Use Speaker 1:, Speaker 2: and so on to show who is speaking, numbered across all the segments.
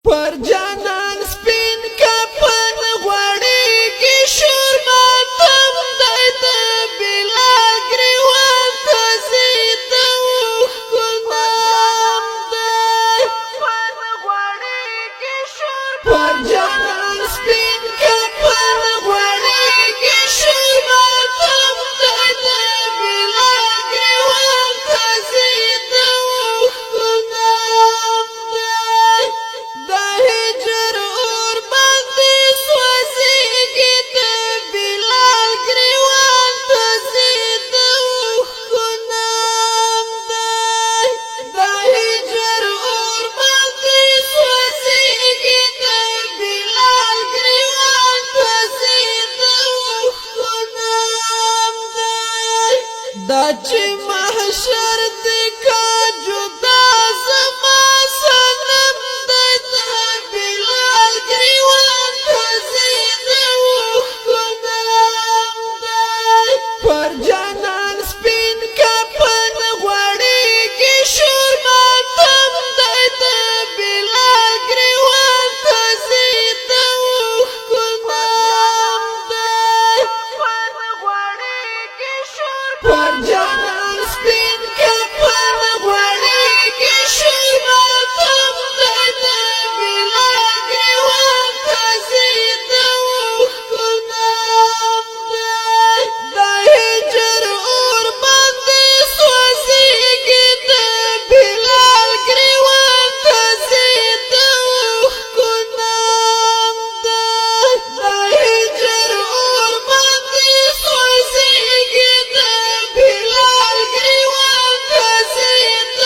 Speaker 1: پر جانان سپین کفن غوړېږي شور ماتم دی د بلال ګریوان ته زید اوښکونام دی پر جانان سپین کفن غوړېږي شور ماتم دی د بلال ګریوان ته زید اوښکونام د هجر اور باندې سوځېږي د بلال ګریوان ته زید اوښکونام دی د هجر اور باندې سوځېږي د بلال ګریوان ته زید اوښکونام دی دا چې محشر دی کا جدا زما صنم دی د بلال ګریوان ته زید اوښکونام دی پر جانان سپین کفن غوړېږي شور ماتم دی د بلال ګریوان ته زید اوښکونام دی پر جانان سپین کفن غوړېږي شور ماتم دی د بلال ګریوان ته زید اوښکونام دی د هجر اور باندې سوځېږي د بلال ګریوان ته زید اوښکونام دی د هجر اور باندې سوځېږي د بلال ګریوان ته زید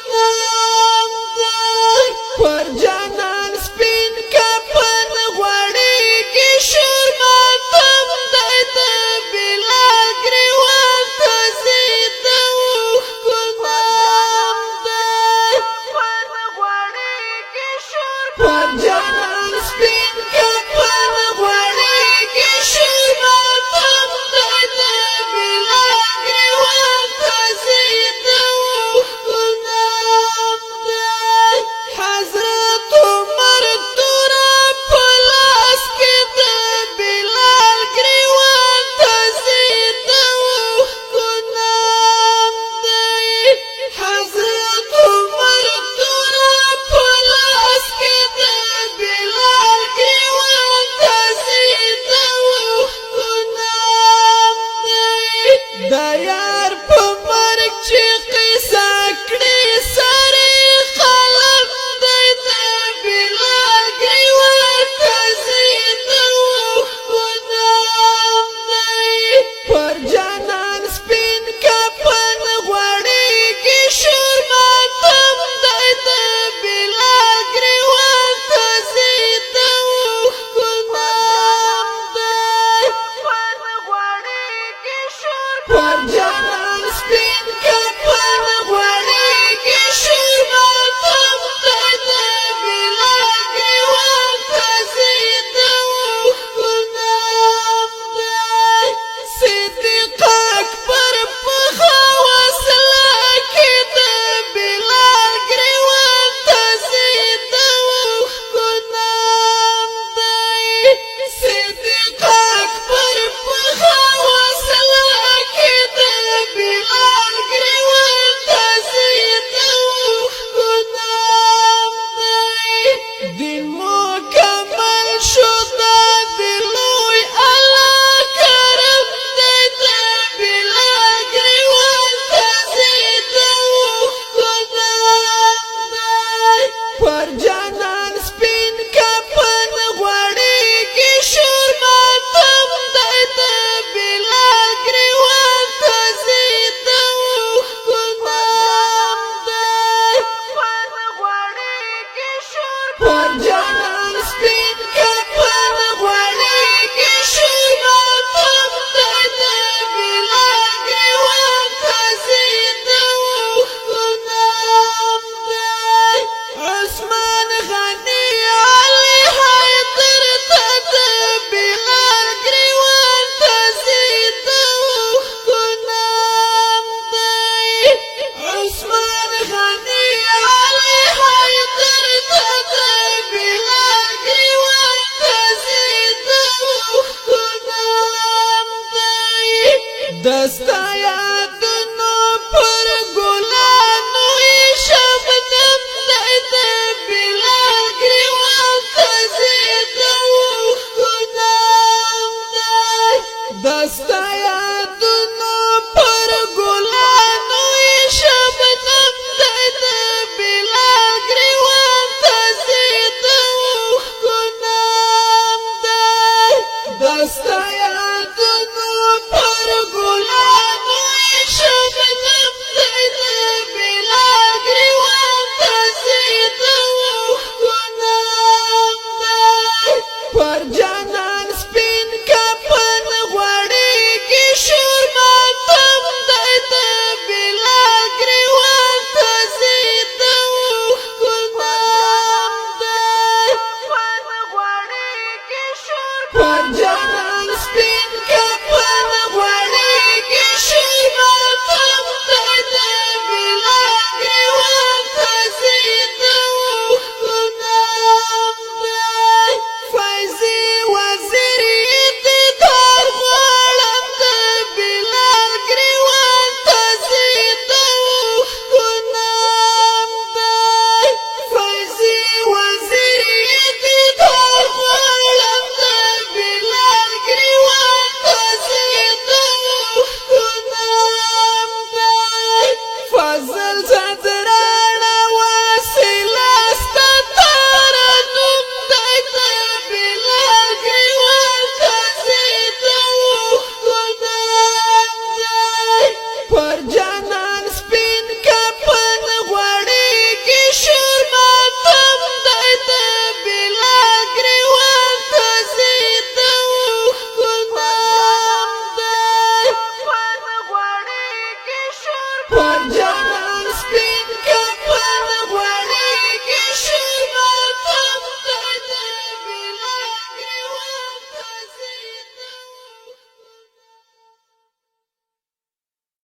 Speaker 1: اوښکونام دی پر جانان سپین کفن غوړېږي شور ماتم دی د بلال ګریوان ته زید اوښکونام دی پر جانان سپین کفن غوړېږي شور ماتم دی د بلال ګریوان ته زید اوښکونام دی حضرت عمر توره په لاس کې د بلال ګریوان ته زید اوښکونام دی حضرت عمر توره په لاس کې د بلال ګریوان ته زید اوښکونام دی د یار په مرګ چې قصه کړې سره قلم دی د بلال ګریوان ته زید اوښکونام دی پر جانان سپین کفن غوړېږي شور ماتم دی د بلال ګریوان ته زید اوښکونام دی پر جانان سپین کفن غوړېږي شور ماتم دی د بلال ګریوان ته زید اوښکونام دی صدیق اکبر په وسله کې د بلال ګریوان ته زید اوښکونام دی صدیق اکبر په وسله کې د بلال ګریوان ته زید اوښکونام دی دین مکمل شو دا د لوی الله کرم دی د بلال ګریوان ته زید اوښکونام دی پر جانان سپین کفن غوړېږي شور ماتم دی د بلال ګریوان ته زید اوښکونام دی پر جانان سپین کفن غوړېږي شور ماتم دی د بلال ګریوان ته زید اوښکونام دی عثمان غني علي حیدر ته د بلال ګریوان ته زید اوښکونام دی عثمان غني علي حیدر ته د زستا